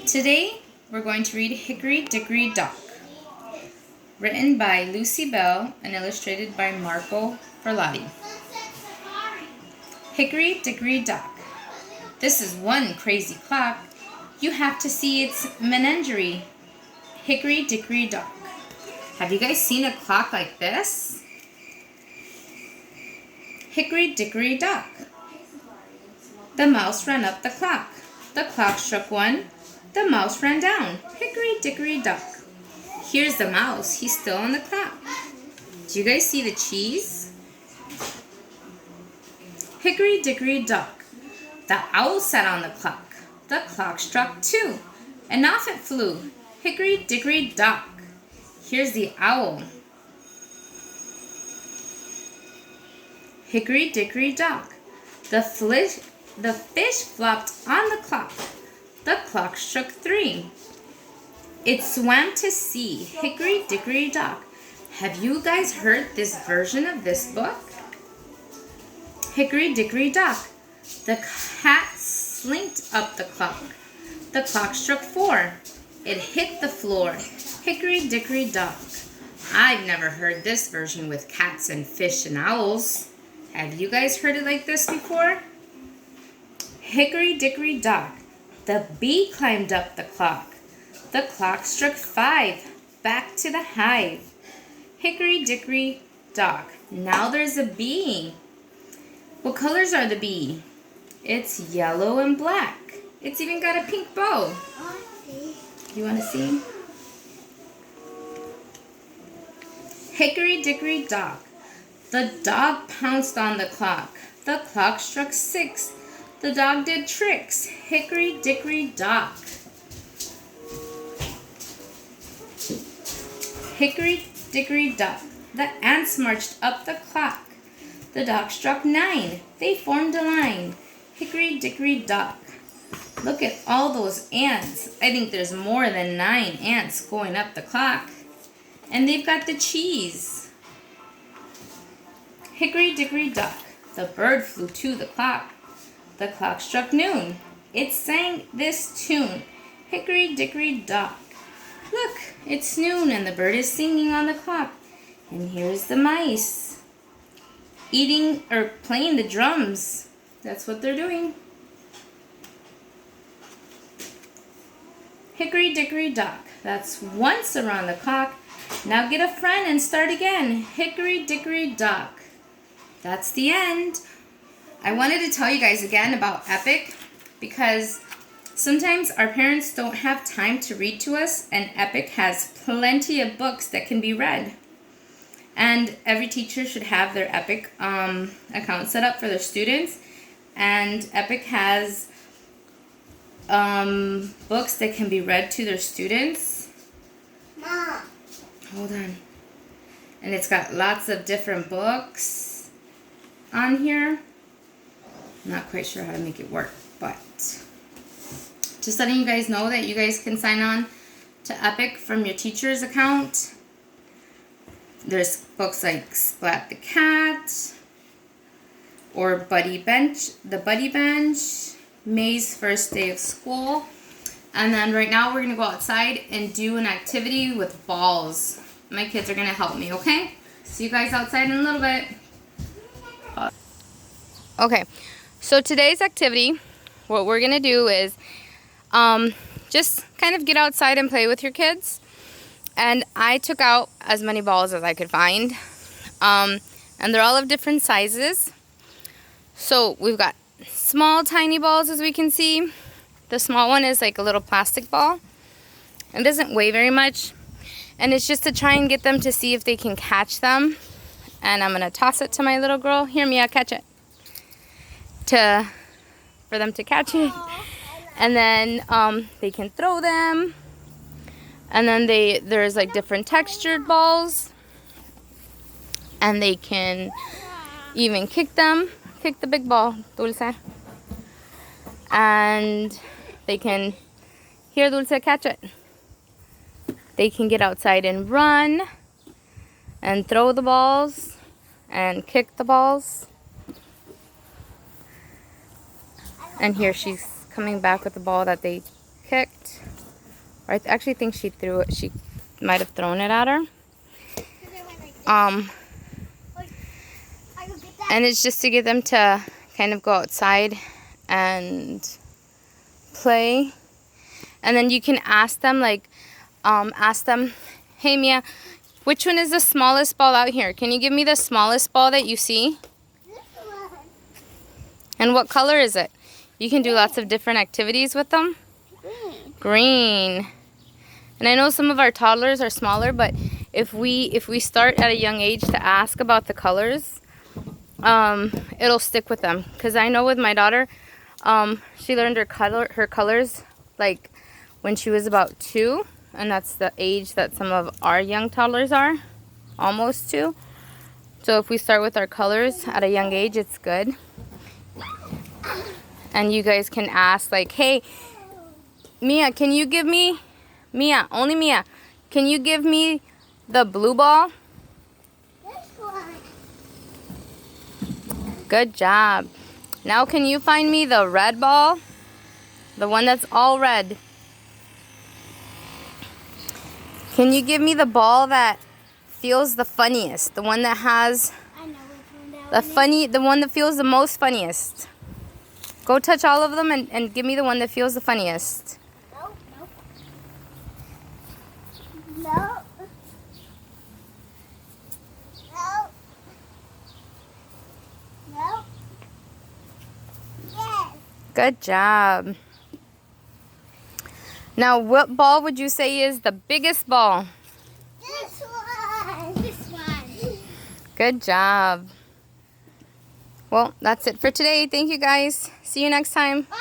Today, we're going to read Hickory Dickory Dock, written by Lucy Bell and illustrated by Marco Furlotti. Hickory Dickory Dock. This is one crazy clock. You have to see its menagerie. Hickory Dickory Dock. Have you guys seen a clock like this? Hickory Dickory Dock. The mouse ran up the clock. The clock struck one. The mouse ran down. Hickory Dickory Dock. Here's the mouse. He's still on the clock. Do you guys see the cheese? Hickory Dickory Dock. The owl sat on the clock. The clock struck two, and off it flew. Hickory Dickory Dock. Here's the owl. Hickory Dickory Dock. The fish flopped on the clock. The clock struck three. It swam to sea. Hickory Dickory Dock. Have you guys heard this version of this book? Hickory Dickory Dock. The cat slinked up the clock. The clock struck four. It hit the floor. Hickory Dickory Dock. I've never heard this version with cats and fish and owls. Have you guys heard it like this before? Hickory Dickory Dock. The bee climbed up the clock. The clock struck five. Back to the hive. Hickory Dickory Dock. Now there's a bee. What colors are the bee? It's yellow and black. It's even got a pink bow. You want to see? Hickory Dickory Dock. The dog pounced on the clock. The clock struck six. The dog did tricks. Hickory Dickory Dock. Hickory Dickory Dock. The ants marched up the clock. The dog struck nine. They formed a line. Hickory Dickory Dock. Look at all those ants. I think there's more than 9 ants going up the clock. And they've got the cheese. Hickory Dickory Dock. The bird flew to the clock. The clock struck noon. It sang this tune. Hickory Dickory Dock. Look, it's noon and the bird is singing on the clock. And here's the mice eating or playing the drums. That's what they're doing. Hickory Dickory Dock. That's once around the clock. Now get a friend and start again. Hickory Dickory Dock. That's the end. I wanted to tell you guys again about Epic because sometimes our parents don't have time to read to us, and Epic has plenty of books that can be read. And every teacher should have their Epic account set up for their students. And Epic has books that can be read to their students. Mom. Hold on. And it's got lots of different books on here. I'm not quite sure how to make it work, but just letting you guys know that you guys can sign on to Epic from your teacher's account. There's books like Splat the Cat, or The Buddy Bench, May's First Day of School. And then right now we're going to go outside and do an activity with balls. My kids are going to help me, okay? See you guys outside in a little bit. Okay, so today's activity, what we're going to do is just kind of get outside and play with your kids. And I took out as many balls as I could find. And they're all of different sizes. So we've got small, tiny balls, as we can see. The small one is like a little plastic ball. It doesn't weigh very much. And it's just to try and get them to see if they can catch them. And I'm going to toss it to my little girl. Here, Mia, catch it. For them to catch it. And then they can throw them. And then there's like different textured balls. And they can even kick them. Kick the big ball, Dulce. And they can, here Dulce, catch it. They can get outside and run and throw the balls and kick the balls. And here she's coming back with the ball that they kicked. Or I actually think she threw it. She might have thrown it at her. And it's just to get them to kind of go outside and play. And then you can ask them, like, hey Mia, which one is the smallest ball out here? Can you give me the smallest ball that you see? This one. And what color is it? You can do lots of different activities with them. Green. Green. And I know some of our toddlers are smaller, but if we start at a young age to ask about the colors, it'll stick with them. Because I know with my daughter, she learned her colors like when she was about 2, and that's the age that some of our young toddlers are, almost 2. So if we start with our colors at a young age, it's good. And you guys can ask, like, hey, Mia, can you give me, Mia, only Mia, can you give me the blue ball? This one. Good job. Now can you find me the red ball? The one that's all red. Can you give me the ball that feels the funniest? The one that has I know which one that the one that feels the most funniest. Go touch all of them and give me the one that feels the funniest. Nope, nope. Nope. Nope. Nope. Yes. Good job. Now, what ball would you say is the biggest ball? This one. This one. Good job. Well, that's it for today. Thank you guys. See you next time. Bye.